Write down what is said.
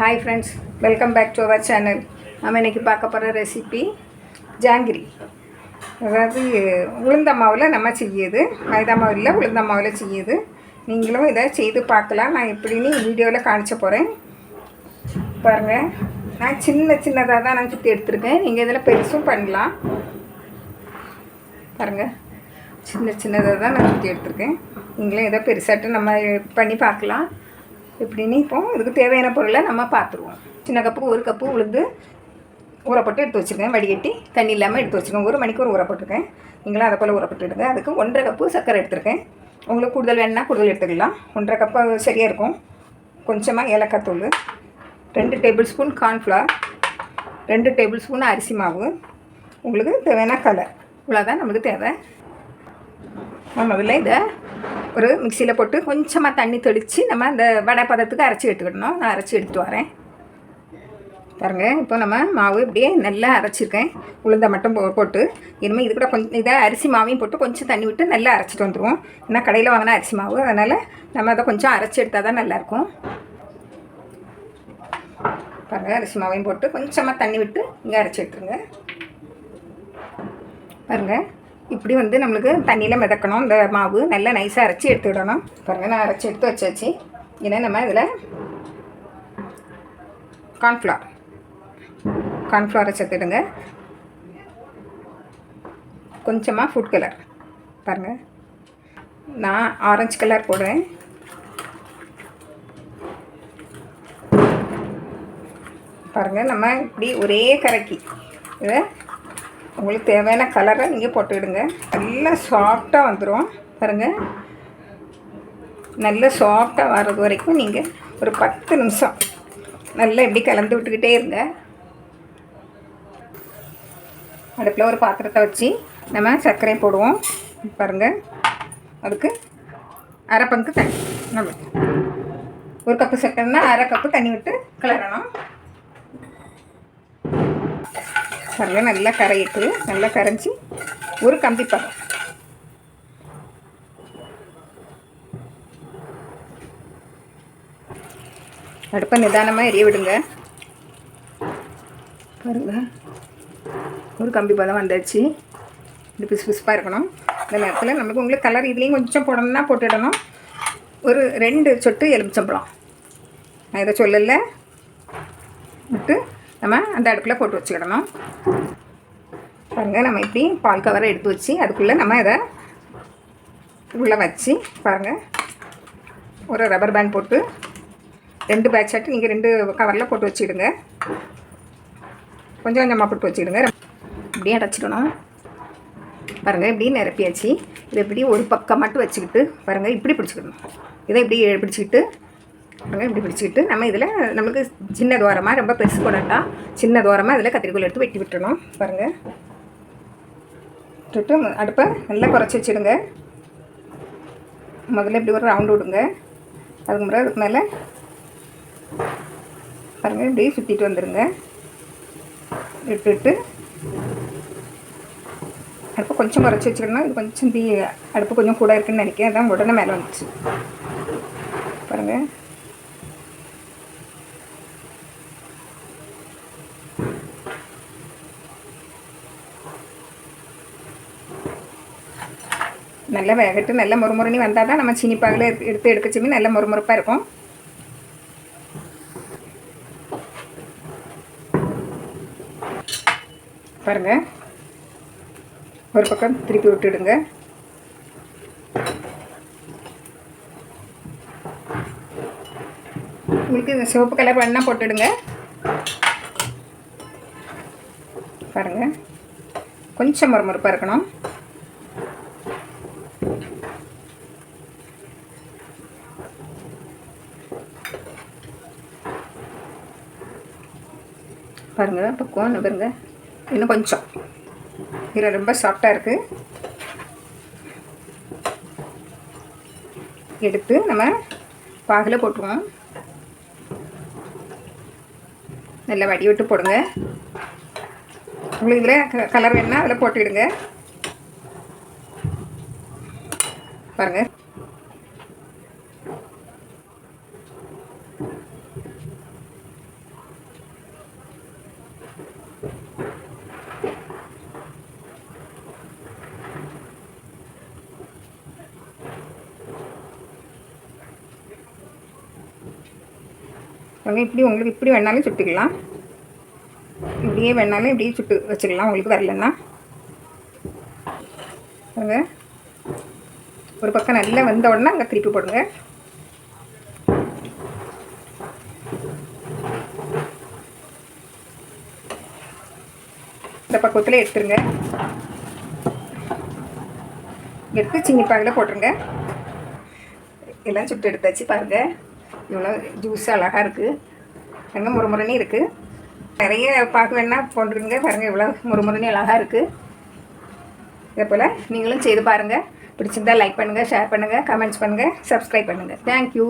Hi friends, welcome back to our channel. நம்ம இன்னைக்கு பார்க்க போகிற ரெசிபி ஜாங்கிரி. அதாவது உளுந்த மாவில் நம்ம செய்யுது, மைதா மாவில் உளுந்த மாவில் செய்யுது. நீங்களும் இதை செய்து பார்க்கலாம். நான் எப்படின்னு வீடியோவில் காணிச்ச போகிறேன் பாருங்கள். நான் சின்னதாக தான் நான் சுற்றி எடுத்துருக்கேன். நீங்கள் இதில் பெருசும் பண்ணலாம் பாருங்கள். சின்னதாக தான் நான் சுற்றி எடுத்துருக்கேன். நீங்களும் இதை பெருசாட்டு நம்ம பண்ணி பார்க்கலாம் எப்படின்னு. இப்போ இதுக்கு தேவையான பொருளை நம்ம பார்த்துருவோம். சின்ன கப்புக்கு 1 கப்பு உளுந்து ஊறப்பட்டு எடுத்து வச்சுருக்கேன். வடிகட்டி தண்ணி இல்லாமல் எடுத்து வச்சுருக்கேன். 1 மணிக்கு ஊறப்பட்டுருக்கேன். நீங்களும் அதை போல் ஊறப்பட்டுடுங்க. அதுக்கு 1.5 கப்பு சர்க்கரை எடுத்துருக்கேன். உங்களுக்கு கூடுதல் வேணுன்னா கூடுதல் எடுத்துக்கலாம். 1.5 கப்பு சரியாக இருக்கும். கொஞ்சமாக ஏலக்காய் தூள், 2 table spoon cornflour, 2 table spoon அரிசி மாவு, உங்களுக்கு தேவையான கலர், இவ்வளோதான் நமக்கு தேவை. முதல்ல இதை ஒரு மிக்சியில் போட்டு கொஞ்சமாக தண்ணி தெளித்து நம்ம அந்த வடை பதத்துக்கு அரைச்சி எடுத்துக்கிடணும். நான் அரைச்சி எடுத்துகிட்டு வரேன் பாருங்கள். இப்போ நம்ம மாவு இப்படியே நல்லா அரைச்சிருக்கேன். உளுந்தை மட்டும் போட்டு இனிமேல் இது கூட கொஞ்சம் இதை அரிசி மாவையும் போட்டு கொஞ்சம் தண்ணி விட்டு நல்லா அரைச்சிட்டு வந்துடுவோம். ஏன்னா கடையில் வாங்கினா அரிசி மாவு, அதனால் நம்ம அதை கொஞ்சம் அரைச்சி எடுத்தால் தான் நல்லாயிருக்கும். பாருங்கள், அரிசி மாவையும் போட்டு கொஞ்சமாக தண்ணி விட்டு இங்கே அரைச்சி எடுத்துருங்க பாருங்கள். இப்படி நம்மளுக்கு தண்ணியில் மிதக்கணும். இந்த மாவு நல்லா நைஸாக அரைச்சி எடுத்துக்கிடணும் பாருங்கள். நான் அரைச்சி எடுத்து வச்சாச்சு. ஏன்னா நம்ம இதில் கார்ன்ஃப்ளவரை சேர்த்துடுங்க. கொஞ்சமாக ஃபுட் கலர் பாருங்கள். நான் ஆரஞ்சு கலர் போடுறேன். பாருங்கள், நம்ம இப்படி ஒரே கரைக்கி இதை உங்களுக்கு தேவையான கலரை நீங்கள் போட்டுவிடுங்க. நல்லா சாஃப்டாக வந்துடும் பாருங்கள். நல்லா சாஃப்டாக வர்றது வரைக்கும் நீங்கள் ஒரு 10 நிமிஷம் நல்லா இப்படி கலந்து விட்டுக்கிட்டே இருங்க. அடுப்பில் ஒரு பாத்திரத்தை வச்சு நம்ம சர்க்கரை போடுவோம் பாருங்கள். அதுக்கு 1/2 பங்கு தண்ணி, நம்ம 1 கப்பு சர்க்கரைன்னா 1/2 கப்பு தண்ணி விட்டு கிளறணும் பாருங்கள். நல்லா கரையிட்டு நல்லா கரைஞ்சி ஒரு கம்பி பதம். அடுப்பை நிதானமாக எரிய விடுங்க பாருங்கள். ஒரு கம்பி பதம் வந்தாச்சு. இது பிசுப்பாக இருக்கணும். இந்த நேரத்தில் நமக்கு உங்களுக்கு கலர் இதுலேயும் கொஞ்சம் போடணும்னா போட்டுடணும். ஒரு 2 சொட்டு எலுமிச்சம்பழம், நான் இதை சொல்லலை, விட்டு நம்ம அந்த அடுப்பில் போட்டு வச்சுக்கிடணும் பாருங்கள். நம்ம இப்படி பால் கவரை எடுத்து வச்சு அதுக்குள்ளே நம்ம இதை உள்ளே வச்சு பாருங்கள். ஒரு ரப்பர் பேண்ட் போட்டு 2 பேட்ச் ஆட்டு நீங்கள் 2 கவரில் போட்டு வச்சுக்கிடுங்க. கொஞ்சம் கொஞ்சமாக போட்டு வச்சுக்கிடுங்க. இப்படியே அடைச்சிக்கணும் பாருங்கள். இப்படி நிரப்பியாச்சு. இதை இப்படி ஒரு பக்கம் மட்டும் வச்சுக்கிட்டு பாருங்கள், இப்படி பிடிச்சிக்கணும். இதை இப்படி பிடிச்சிக்கிட்டு பாருங்கள். இப்படி பிடிச்சிக்கிட்டு நம்ம இதில் நம்மளுக்கு சின்ன துவாரமாக, ரொம்ப பெருசு போடலாம், சின்ன துவாரமாக இதில் கத்திரிக்கோல் எடுத்து வெட்டி விட்டுறணும் பாருங்கள். விட்டுட்டு அடுப்பை நல்லா குறைச்சி வச்சுடுங்க. முதல்ல இப்படி ஒரு ரவுண்டு விடுங்க. அதுக்கு முறை அதுக்கு மேலே பாருங்கள் இப்படி சுற்றிட்டு வந்துடுங்க. விட்டுட்டு அடுப்பை கொஞ்சம் குறைச்சி வச்சுக்கணும். இது கொஞ்சம் அடுப்பு கொஞ்சம் கூட இருக்குதுன்னு நினைக்கிறேன். அதான் உடனே மேலே வந்துச்சு பாருங்கள். நல்லா வேகட்டு, நல்லா முறுமுறுனி வந்தால் தான் நம்ம சீனிப்பாகில் எடுத்து எடுக்கச்சுமே நல்லா முறுமுறுப்பாக இருக்கும் பாருங்கள். ஒரு பக்கம் திருப்பி விட்டுடுங்க. உங்களுக்கு இந்த சிவப்பு கலர் வேணால் போட்டுடுங்க பாருங்கள். கொஞ்சம் முறுமுறுப்பாக இருக்கணும் பாருங்கள். பக்குவம் பாருங்க. இன்னும் கொஞ்சம் இதில் ரொம்ப சாஃப்டாக இருக்குது. எடுத்து நம்ம பாகில் போட்டுருவோம். நல்லா வடி விட்டு போடுங்க. உங்களுக்கு இதில் கலர் வேணுன்னா அதில் போட்டுவிடுங்க பாருங்கள். அவங்க இப்படி உங்களுக்கு இப்படி வேணாலும் சுட்டுக்கலாம், இப்படியே வேணாலும் இப்படியே சுட்டு வச்சுக்கலாம். உங்களுக்கு வரலன்னா அவங்க ஒரு பக்கம் நல்லா வந்த உடனே அங்கே திருப்பி போடுங்க. இந்த பக்குவத்தில் எடுத்துருங்க. எடுத்து சீனி பாகில் போட்டுருங்க. எல்லாம் சுட்டு எடுத்தாச்சு. பாருங்கள் இவ்வளோ ஜூஸ் அழகாக இருக்குது. அங்கே முறுமுறுனி இருக்குது. நிறைய பாக்கு வேணால் போட்டுருங்க. பாருங்கள் இவ்வளோ முறுமுறுனி அழகாக இருக்குது. இதே போல் நீங்களும் செய்து பாருங்கள். பிடிச்சிருந்தால் லைக் பண்ணுங்கள், ஷேர் பண்ணுங்கள், கமெண்ட்ஸ் பண்ணுங்கள், சப்ஸ்கிரைப் பண்ணுங்கள். தேங்க்யூ.